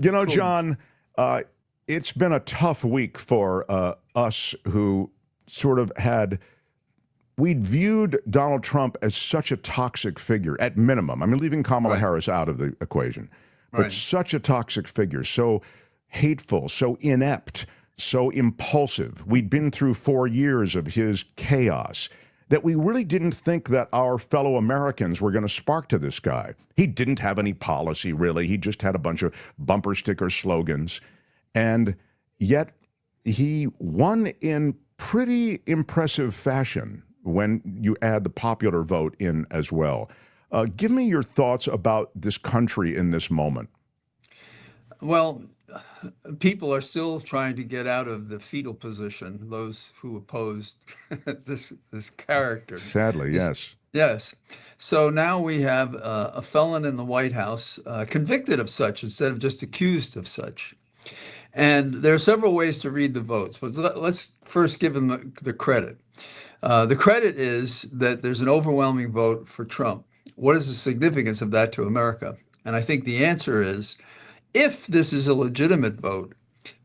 You know, Cool. John, it's been a tough week for us who sort of had, we'd viewed Donald Trump as such a toxic figure at minimum. I mean, leaving Kamala Right. Harris out of the equation, but Right. such a toxic figure, so hateful, so inept, so impulsive. We'd been through 4 years of his chaos that we really didn't think that our fellow Americans were going to spark to this guy. He didn't have any policy, really. He just had a bunch of bumper sticker slogans. And yet he won in pretty impressive fashion when you add the popular vote in as well. Give me your thoughts about this country in this moment. Well, people are still trying to get out of the fetal position, those who opposed this character. Sadly, This, yes. yes. So now we have a felon in the White House convicted of such instead of just accused of such. And there are several ways to read the votes, but let's first give him the credit. The credit is that there's an overwhelming vote for Trump. What is the significance of that to America? And I think the answer is if this is a legitimate vote,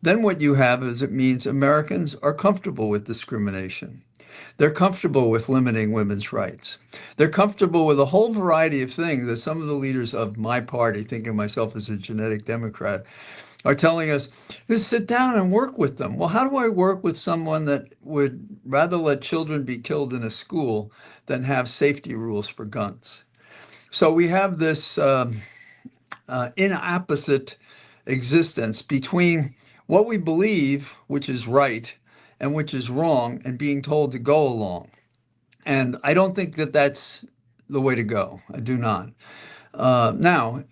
then what you have is it means Americans are comfortable with discrimination. They're comfortable with limiting women's rights. They're comfortable with a whole variety of things that some of the leaders of my party, thinking of myself as a genetic Democrat, are telling us, just sit down and work with them. Well, how do I work with someone that would rather let children be killed in a school than have safety rules for guns? So we have this inapposite existence between what we believe, which is right, and which is wrong, and being told to go along. And I don't think that that's the way to go. I do not. Now,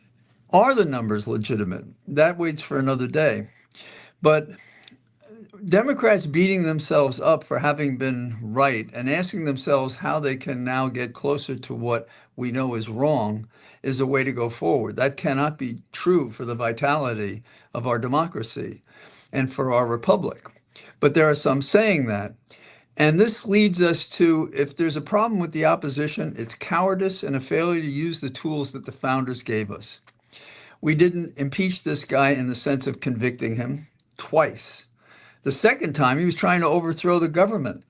are the numbers legitimate? That waits for another day. But Democrats beating themselves up for having been right and asking themselves how they can now get closer to what we know is wrong is the way to go forward. That cannot be true for the vitality of our democracy and for our republic. But there are some saying that. And this leads us to, if there's a problem with the opposition, it's cowardice and a failure to use the tools that the founders gave us. We didn't impeach this guy in the sense of convicting him twice. The second time, he was trying to overthrow the government.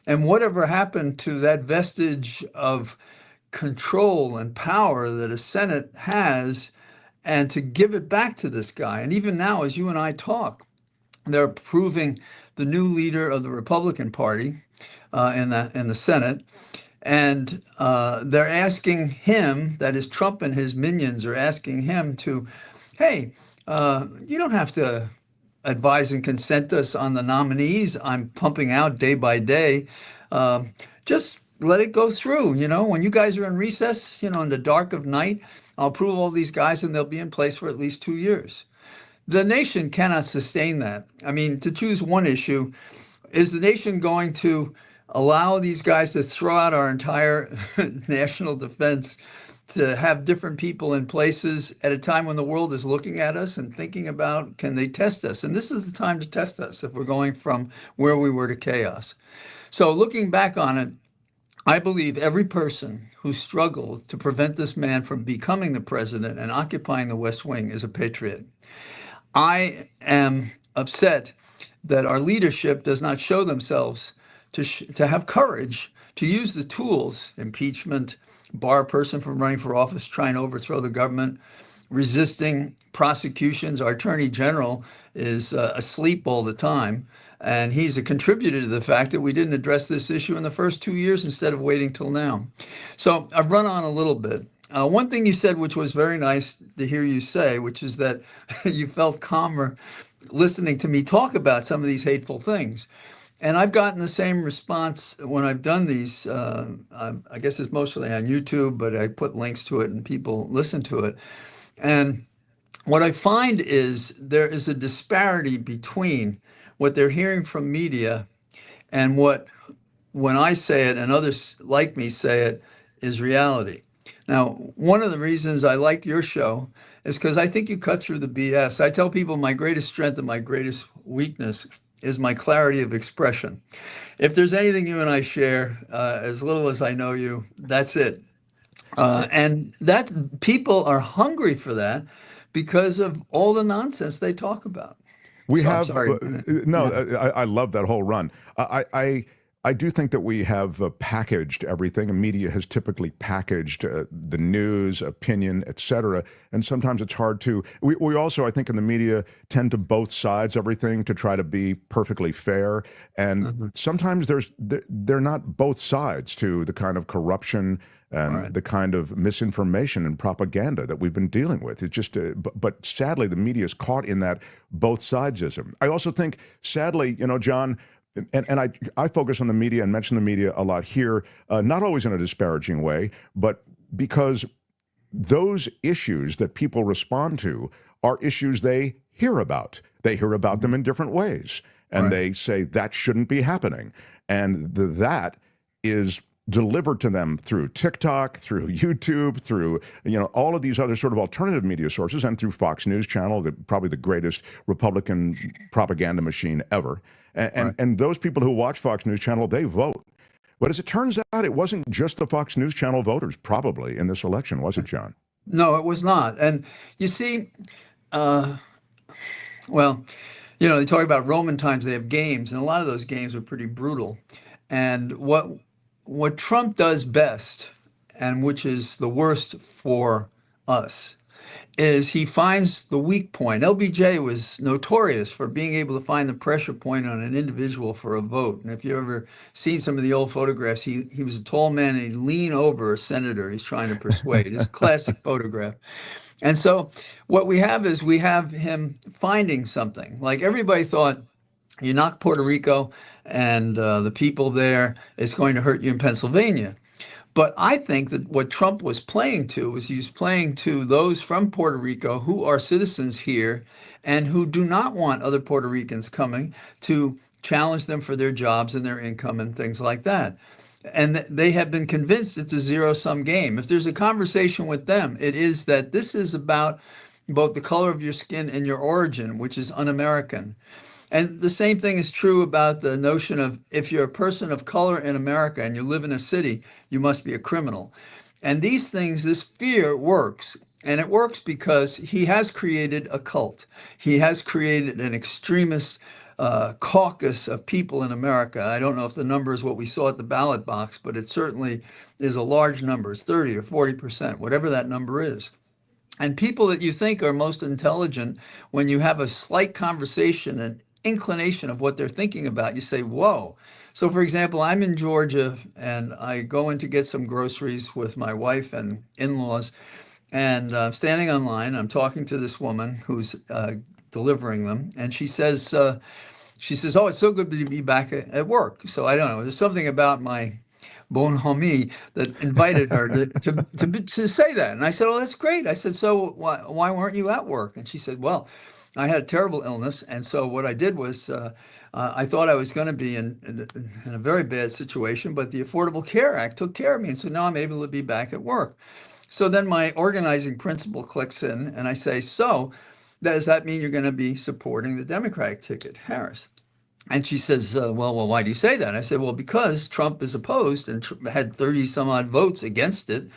And whatever happened to that vestige of control and power that a Senate has, and to give it back to this guy. And even now, as you and I talk, they're approving the new leader of the Republican Party in the Senate. And they're asking him, that is Trump and his minions are asking him to, hey, you don't have to advise and consent us on the nominees I'm pumping out day by day. Just let it go through. When you guys are in recess, in the dark of night, I'll approve all these guys and they'll be in place for at least 2 years. The nation cannot sustain that. I mean, to choose one issue, is the nation going to allow these guys to throw out our entire national defense to have different people in places at a time when the world is looking at us and thinking about, can they test us? And this is the time to test us if we're going from where we were to chaos. So looking back on it, I believe every person who struggled to prevent this man from becoming the president and occupying the West Wing is a patriot. I am upset that our leadership does not show themselves to have courage to use the tools, impeachment, bar a person from running for office, trying to overthrow the government, resisting prosecutions. Our attorney general is asleep all the time, and he's a contributor to the fact that we didn't address this issue in the first 2 years instead of waiting till now. So I've run on a little bit. One thing you said, which was very nice to hear you say, which is that you felt calmer listening to me talk about some of these hateful things. And I've gotten the same response when I've done these. I guess it's mostly on YouTube, but I put links to it and people listen to it. And what I find is there is a disparity between what they're hearing from media and what, when I say it and others like me say it, is reality. Now, one of the reasons I like your show is because I think you cut through the BS. I tell people my greatest strength and my greatest weakness is my clarity of expression. If there's anything you and I share, as little as I know you, that's it. And that people are hungry for that because of all the nonsense they talk about. We So I'm have sorry. no. Yeah. I love that whole run. I do think that we have packaged everything, and media has typically packaged the news, opinion, etc. And sometimes it's hard to. We also, I think, in the media tend to both sides everything to try to be perfectly fair, and Mhm. sometimes they're not both sides to the kind of corruption All and right. the kind of misinformation and propaganda that we've been dealing with. It's just, but sadly, the media is caught in that both sidesism. I also think, sadly, John, and I focus on the media and mention the media a lot here, not always in a disparaging way, but because those issues that people respond to are issues they hear about. They hear about them in different ways, and Right. they say that shouldn't be happening. And that is delivered to them through TikTok, through YouTube, through all of these other sort of alternative media sources, and through Fox News Channel, probably the greatest Republican propaganda machine ever. And, Right. and those people who watch Fox News Channel, they vote. But as it turns out, it wasn't just the Fox News Channel voters, probably, in this election, was it, John? No, it was not. And you see, uh, well, they talk about Roman times. They have games, and a lot of those games are pretty brutal. And what Trump does best, and which is the worst for us, is he finds the weak point. LBJ was notorious for being able to find the pressure point on an individual for a vote. And if you ever seen some of the old photographs, he was a tall man and he'd lean over a senator he's trying to persuade. It's a classic photograph. And so what we have is we have him finding something. Like everybody thought, you knock Puerto Rico and the people there, it's going to hurt you in Pennsylvania. But I think that what Trump was playing to was he was playing to those from Puerto Rico who are citizens here and who do not want other Puerto Ricans coming to challenge them for their jobs and their income and things like that. And they have been convinced it's a zero-sum game. If there's a conversation with them, it is that this is about both the color of your skin and your origin, which is un-American. And the same thing is true about the notion of if you're a person of color in America and you live in a city, you must be a criminal. And these things, this fear works. And it works because he has created a cult. He has created an extremist caucus of people in America. I don't know if the number is what we saw at the ballot box, but it certainly is a large number. It's 30 or 40%, whatever that number is. And people that you think are most intelligent, when you have a slight conversation, an inclination of what they're thinking about, you say, whoa. So, for example, I'm in Georgia and I go in to get some groceries with my wife and in laws. And I'm standing online. I'm talking to this woman who's delivering them. And she says, "Oh, it's so good to be back at work." So I don't know. There's something about my bonhomie that invited her to say that. And I said, "Oh, that's great." I said, "So why weren't you at work?" And she said, "Well, I had a terrible illness, and so what I did was I thought I was going to be in a very bad situation, but the Affordable Care Act took care of me, and so now I'm able to be back at work." So then my organizing principle clicks in, and I say, "So does that mean you're going to be supporting the Democratic ticket, Harris?" And she says, well, why do you say that? I said, well, because Trump is opposed and had 30 some odd votes against it.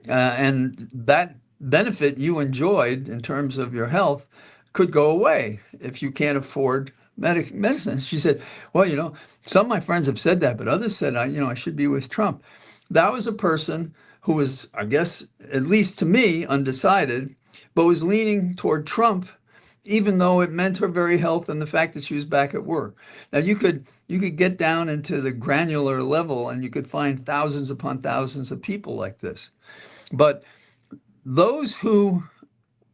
And that benefit you enjoyed in terms of your health could go away if you can't afford medicine. She said, well, some of my friends have said that, but others said, I should be with Trump. That was a person who was, I guess, at least to me, undecided, but was leaning toward Trump even though it meant her very health and the fact that she was back at work. Now you could get down into the granular level and you could find thousands upon thousands of people like this. But those who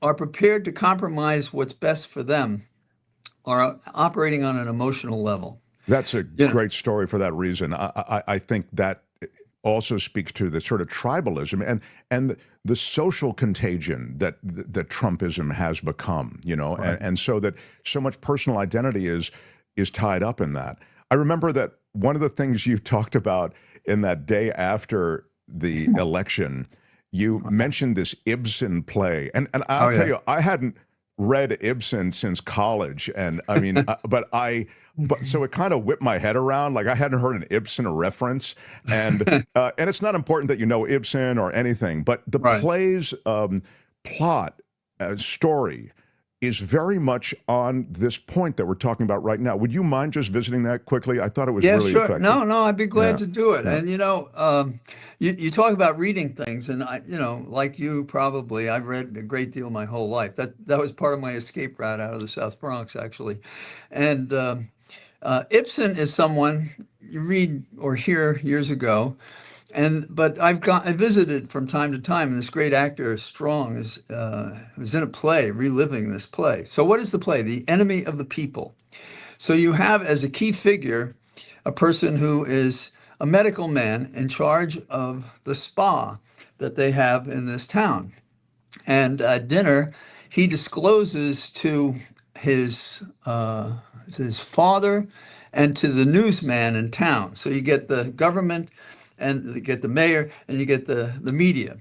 are prepared to compromise what's best for them are operating on an emotional level. That's a You know, great story for that reason. I think that also speaks to the sort of tribalism and the social contagion that Trumpism has become, right. and so that so much personal identity is tied up in that. I remember that one of the things you talked about in that day after the election, you mentioned this Ibsen play, and Oh I'll tell yeah. you, I hadn't read Ibsen since college, and I mean, but so it kind of whipped my head around. Like I hadn't heard an Ibsen reference, and it's not important that you know Ibsen or anything, but the Right. play's plot story is very much on this point that we're talking about right now. Would you mind just visiting that quickly? I thought it was Yeah, really sure. effective. No, I'd be glad Yeah, to do it. yeah. And you talk about reading things, and like you probably, I've read a great deal my whole life. That was part of my escape route out of the South Bronx, actually. And Ibsen is someone you read or hear years ago, but I visited from time to time, and this great actor Strong was in a play, reliving this play. So what is the play? The Enemy of the People. So you have as a key figure a person who is a medical man in charge of the spa that they have in this town. And at dinner, he discloses his uh, to his father and to the newsman in town. So you get the government, and you get the mayor, and you get the media.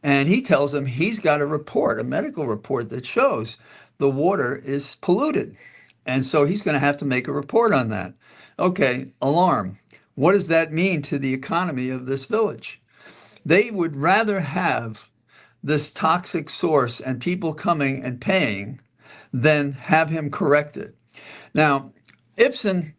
And he tells him he's got a medical report that shows the water is polluted. And so he's going to have to make a report on that. Okay, alarm. What does that mean to the economy of this village? They would rather have this toxic source and people coming and paying than have him correct it. Now, Ibsen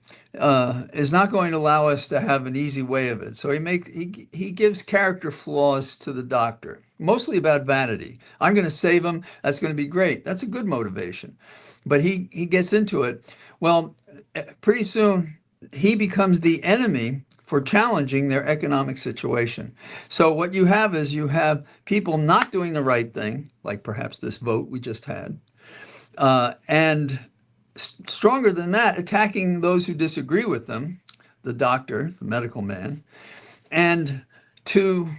is not going to allow us to have an easy way of it. So he gives character flaws to the doctor, mostly about vanity. I'm going to save him. That's going to be great. That's a good motivation. But he gets into it. Well, pretty soon he becomes the enemy for challenging their economic situation. So what you have people not doing the right thing, like perhaps this vote we just had, and stronger than that, attacking those who disagree with them, the doctor, the medical man, and to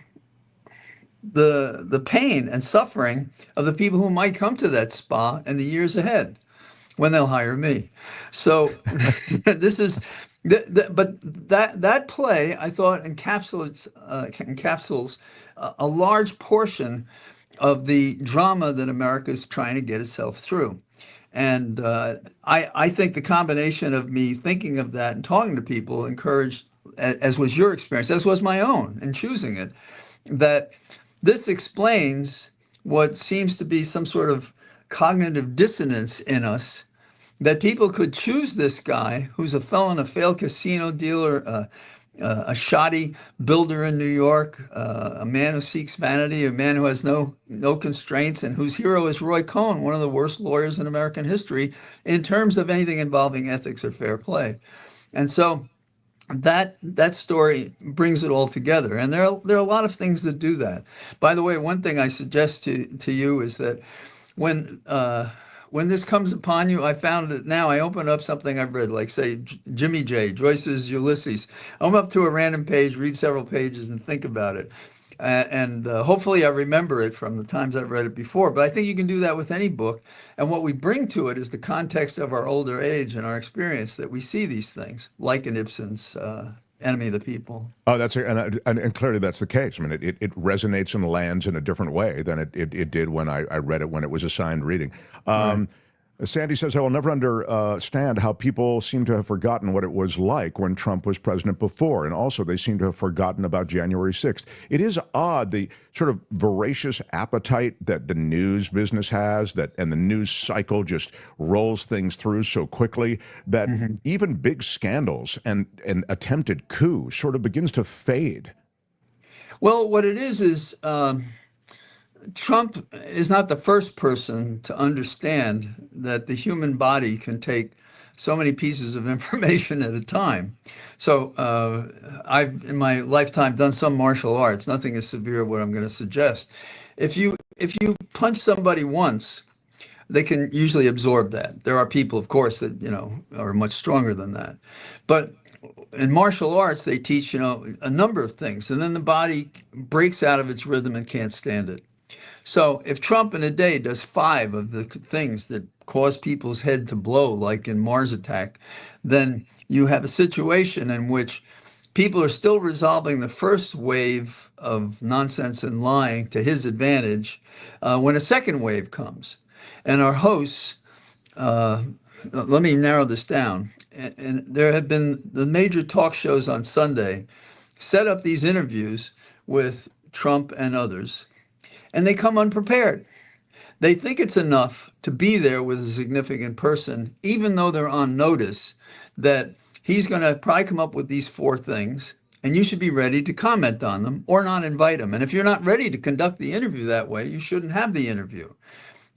the pain and suffering of the people who might come to that spa in the years ahead when they'll hire me. So this is, but that play I thought encapsulates a large portion of the drama that America is trying to get itself through. And I think the combination of me thinking of that and talking to people encouraged, as was your experience, as was my own in choosing it, that this explains what seems to be some sort of cognitive dissonance in us, that people could choose this guy who's a felon, a failed casino dealer, a shoddy builder in New York, a man who seeks vanity, a man who has no constraints, and whose hero is Roy Cohn, one of the worst lawyers in American history in terms of anything involving ethics or fair play. And so that story brings it all together, and there are a lot of things that do that. By the way, one thing I suggest to you is that when when this comes upon you, I found that now I open up something I've read, like say Jimmy J. Joyce's Ulysses. I'm up to a random page, read several pages, and think about it. And hopefully I remember it from the times I've read it before. But I think you can do that with any book. And what we bring to it is the context of our older age and our experience, that we see these things, like in Ibsen's Enemy of the People. Oh, and clearly that's the case. I mean, it resonates and lands in a different way than it did when I read it when it was assigned reading. Right. Sandy says, I will never understand how people seem to have forgotten what it was like when Trump was president before. And also, they seem to have forgotten about January 6th. It is odd, the sort of voracious appetite that the news business has, and the news cycle just rolls things through so quickly that even big scandals and attempted coup sort of begins to fade. Well, what it is Trump is not the first person to understand that the human body can take so many pieces of information at a time. So I've, in my lifetime, done some martial arts. Nothing as severe as what I'm going to suggest. If you punch somebody once, they can usually absorb that. There are people, of course, that are much stronger than that. But in martial arts, they teach a number of things, and then the body breaks out of its rhythm and can't stand it. So if Trump in a day does 5 of the things that cause people's head to blow, like in Mars Attack, then you have a situation in which people are still resolving the first wave of nonsense and lying to his advantage when a second wave comes. And our hosts, let me narrow this down. And there have been the major talk shows on Sunday set up these interviews with Trump and others, and they come unprepared. They think it's enough to be there with a significant person, even though they're on notice that he's going to probably come up with these four things, and you should be ready to comment on them or not invite him. And if you're not ready to conduct the interview that way, you shouldn't have the interview.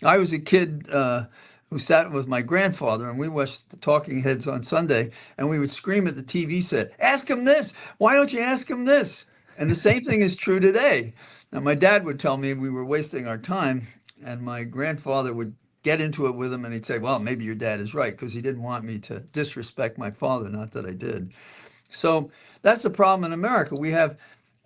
I was a kid who sat with my grandfather, and we watched the Talking Heads on Sunday, and we would scream at the TV set, "Ask him this! Why don't you ask him this?" And the same thing is true today. Now, my dad would tell me we were wasting our time, and my grandfather would get into it with him, and he'd say, "Well, maybe your dad is right," because he didn't want me to disrespect my father, not that I did. So that's the problem in America.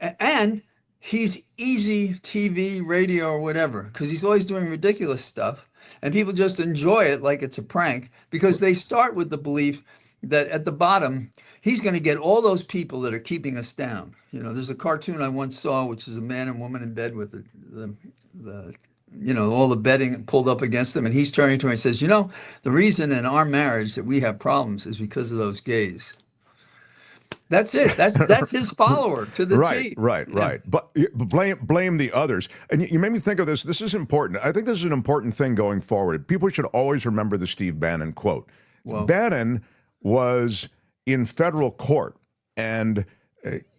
And he's easy TV, radio, or whatever, because he's always doing ridiculous stuff. And people just enjoy it like it's a prank because they start with the belief that at the bottom, he's going to get all those people that are keeping us down. There's a cartoon I once saw, which is a man and woman in bed with all the bedding pulled up against them. And he's turning to her and says, the reason in our marriage that we have problems is because of those gays. That's it. That's his follower to the T. Right. But blame the others. And you made me think of this. This is important. I think this is an important thing going forward. People should always remember the Steve Bannon quote. Well, Bannon was in federal court, and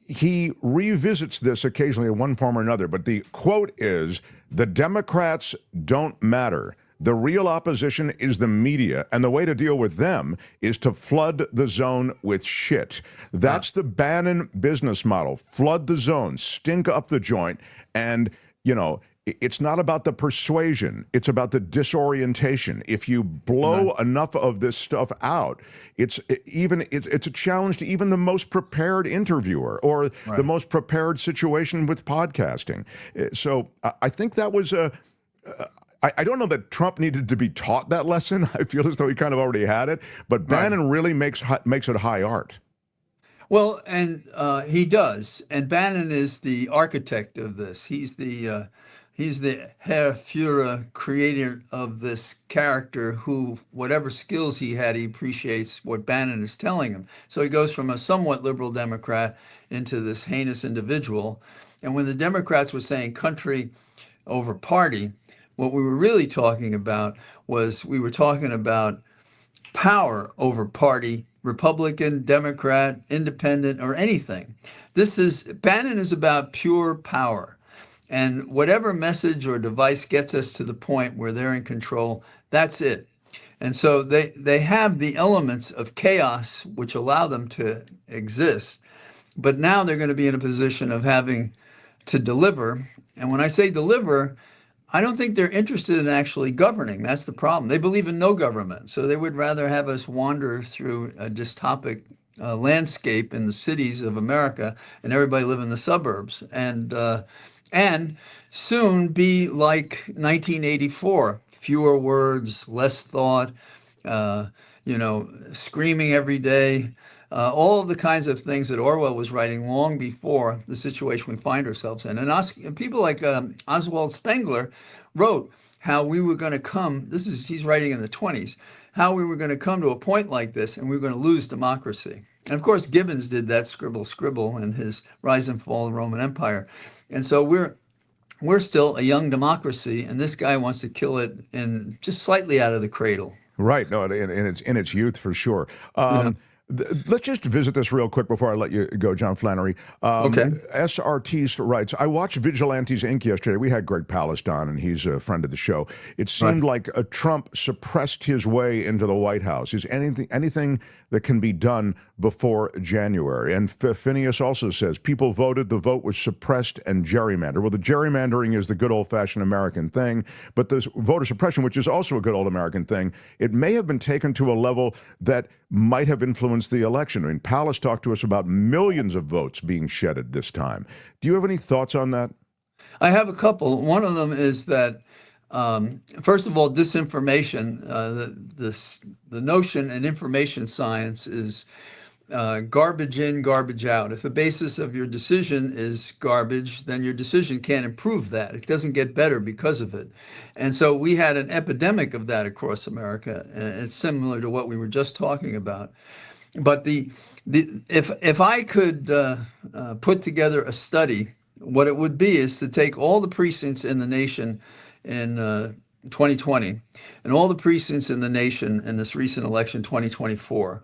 he revisits this occasionally in one form or another. But the quote is, "The Democrats don't matter. The real opposition is the media, and the way to deal with them is to flood the zone with shit." That's the Bannon business model. Flood the zone, stink up the joint, and, it's not about the persuasion. It's about the disorientation. If you blow enough of this stuff out, it's a challenge to even the most prepared interviewer or the most prepared situation with podcasting. So I think that was I don't know that Trump needed to be taught that lesson. I feel as though he kind of already had it. But Bannon really makes it high art. Well, and he does. And Bannon is the architect of this. He's the Herr Führer, creator of this character who, whatever skills he had, he appreciates what Bannon is telling him. So he goes from a somewhat liberal Democrat into this heinous individual. And when the Democrats were saying country over party, what we were really talking about was we were talking about power over party, Republican, Democrat, Independent, or anything. Bannon is about pure power. And whatever message or device gets us to the point where they're in control, that's it. And so they have the elements of chaos which allow them to exist. But now they're going to be in a position of having to deliver. And when I say deliver, I don't think they're interested in actually governing. That's the problem. They believe in no government. So they would rather have us wander through a dystopic landscape in the cities of America and everybody live in the suburbs. And soon be like 1984, fewer words, less thought, screaming every day, all of the kinds of things that Orwell was writing long before the situation we find ourselves in. And people like Oswald Spengler wrote how we were going to come, he's writing in the 20s, how we were going to come to a point like this and we were going to lose democracy. And of course, Gibbons did that scribble in his Rise and Fall of the Roman Empire. And so we're still a young democracy, and this guy wants to kill it in just slightly out of the cradle. Right. No, in its youth for sure. Let's just visit this real quick before I let you go, John Flannery. Okay. SRT writes, I watched Vigilantes Inc. yesterday. We had Greg Palast on, and he's a friend of the show. It seemed like Trump suppressed his way into the White House. Is anything that can be done before January? And Phineas also says, people voted, the vote was suppressed and gerrymandered. Well, the gerrymandering is the good old-fashioned American thing, but the voter suppression, which is also a good old American thing, it may have been taken to a level that might have influenced the election. I mean, Palast talked to us about millions of votes being shedded this time. Do you have any thoughts on that? I have a couple. One of them is that, first of all, disinformation, the notion in information science is garbage in, garbage out. If the basis of your decision is garbage, then your decision can't improve that. It doesn't get better because of it. And so we had an epidemic of that across America. And it's similar to what we were just talking about. But if I could put together a study, what it would be is to take all the precincts in the nation in 2020 and all the precincts in the nation in this recent election, 2024,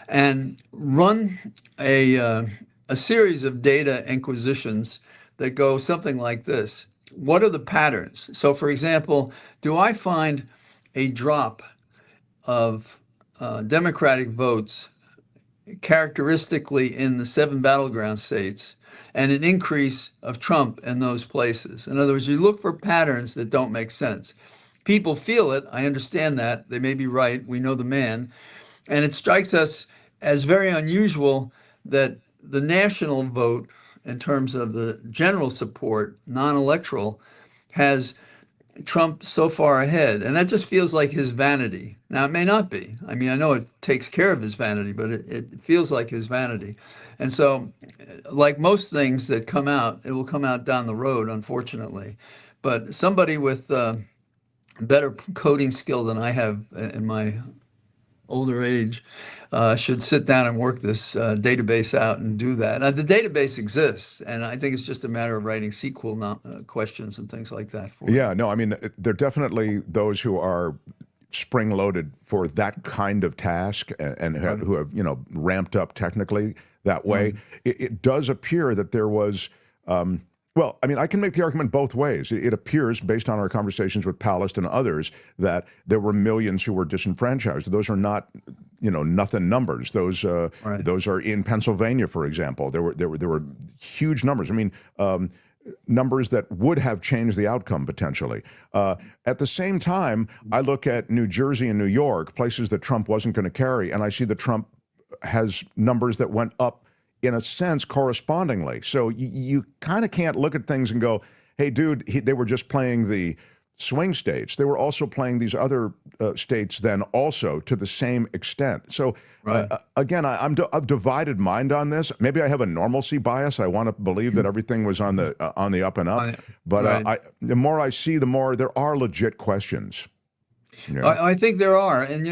and run a series of data inquisitions that go something like this. What are the patterns? So, for example, do I find a drop of Democratic votes characteristically in the 7 battleground states and an increase of Trump in those places? In other words, you look for patterns that don't make sense. People feel it. I understand that. They may be right. We know the man. And it strikes us as very unusual that the national vote, in terms of the general support, non-electoral, has Trump so far ahead. And that just feels like his vanity. Now, it may not be. I mean, I know it takes care of his vanity, but it feels like his vanity. And so, like most things that come out, it will come out down the road, unfortunately. But somebody with better coding skill than I have in my older age should sit down and work this database out and do that. Now, the database exists, and I think it's just a matter of writing SQL questions and things like that for it. Yeah, no, I mean, there are definitely those who are spring-loaded for that kind of task and who have, ramped up technically that way. It does appear that there was, well, I mean, I can make the argument both ways. It appears, based on our conversations with Palast and others, that there were millions who were disenfranchised. Those are not, nothing numbers. Those those are in Pennsylvania, for example. There were huge numbers. I mean, numbers that would have changed the outcome potentially. At the same time, I look at New Jersey and New York, places that Trump wasn't going to carry, and I see that Trump has numbers that went up in a sense correspondingly. So you kind of can't look at things and go, hey, dude, they were just playing the swing states. They were also playing these other states then also to the same extent. So again, I've divided mind on this. Maybe I have a normalcy bias. I want to believe that everything was on the up and up. But the more I see, the more there are legit questions. I think there are. And,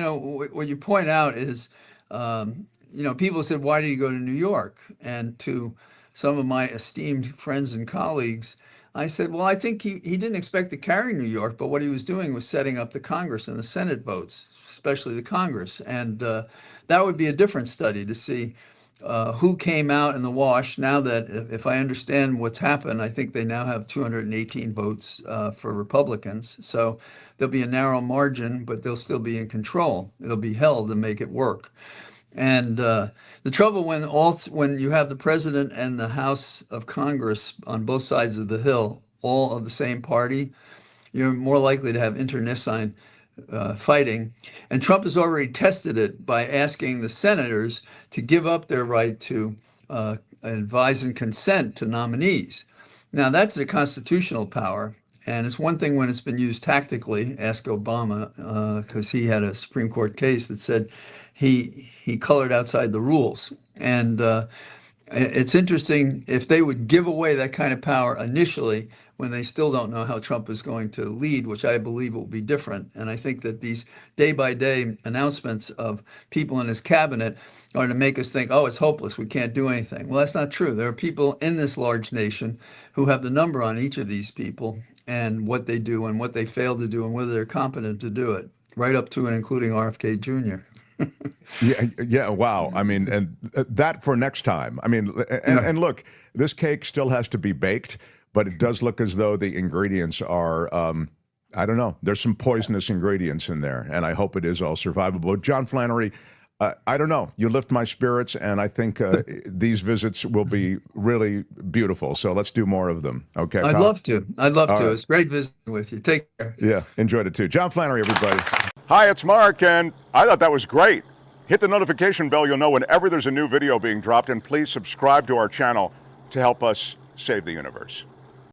what you point out is, people said, why did he go to New York? And to some of my esteemed friends and colleagues, I said, well, I think he didn't expect to carry New York, but what he was doing was setting up the Congress and the Senate votes, especially the Congress. And that would be a different study to see who came out in the wash. Now that, if I understand what's happened, I think they now have 218 votes for Republicans. So there'll be a narrow margin, but they'll still be in control. It'll be held to make it work. And the trouble when you have the president and the House of Congress on both sides of the hill, all of the same party, you're more likely to have internecine fighting. And Trump has already tested it by asking the senators to give up their right to advise and consent to nominees. Now, that's a constitutional power. And it's one thing when it's been used tactically. Ask Obama, because he had a Supreme Court case that said he colored outside the rules. And it's interesting if they would give away that kind of power initially when they still don't know how Trump is going to lead, which I believe will be different. And I think that these day-by-day announcements of people in his cabinet are to make us think, oh, it's hopeless, we can't do anything. Well, that's not true. There are people in this large nation who have the number on each of these people and what they do and what they fail to do and whether they're competent to do it, right up to and including RFK Jr. Yeah, wow. I mean, and that for next time. I mean, and look, this cake still has to be baked, but it does look as though the ingredients are, I don't know, there's some poisonous ingredients in there, and I hope it is all survivable. John Flannery, I don't know, you lift my spirits, and I think these visits will be really beautiful, so let's do more of them, okay? I'd love to. I'd love to. It's great visiting with you. Take care. Yeah, enjoyed it too. John Flannery, everybody. Hi, it's Mark, and I thought that was great. Hit the notification bell, you'll know whenever there's a new video being dropped, and please subscribe to our channel to help us save the universe.